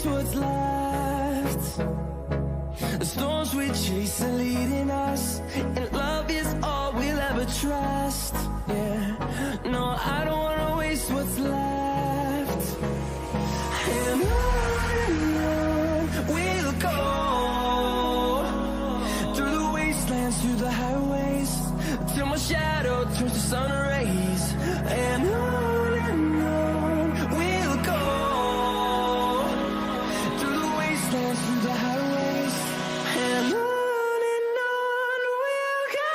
waste what's left. The storms we chase are leading us, and love is all we'll ever trust. Yeah, no, I don't wanna waste what's left. And on we'll go, through the wastelands, through the highways, till my shadow turns to sun rays. And on we'll go, through the wastelands, through the highways, and on we'll go.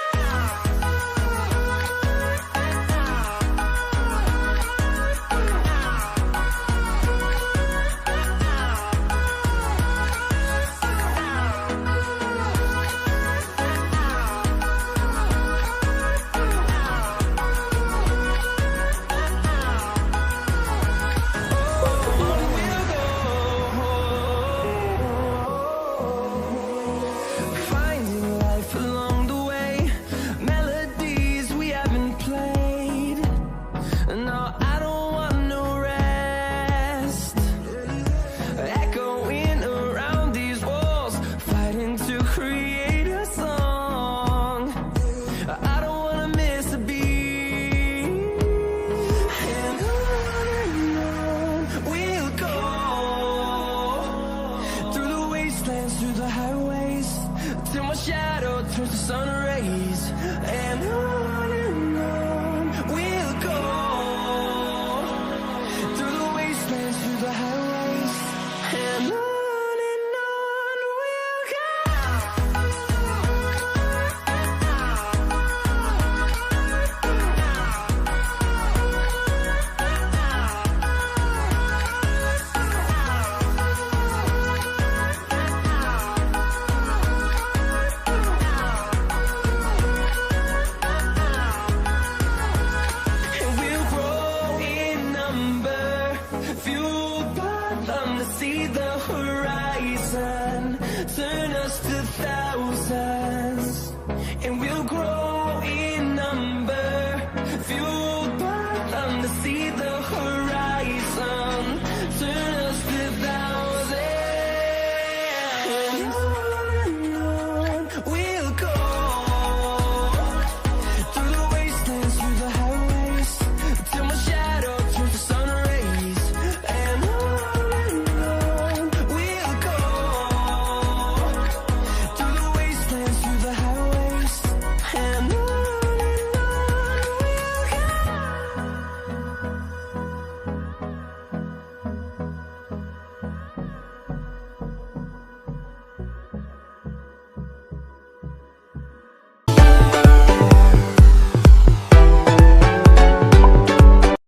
Through the highways, till my shadow turns to sun rays. And on we'll go, through the wastelands, through the highways, and on we'll go. See the horizon turn us to thousands, and we'll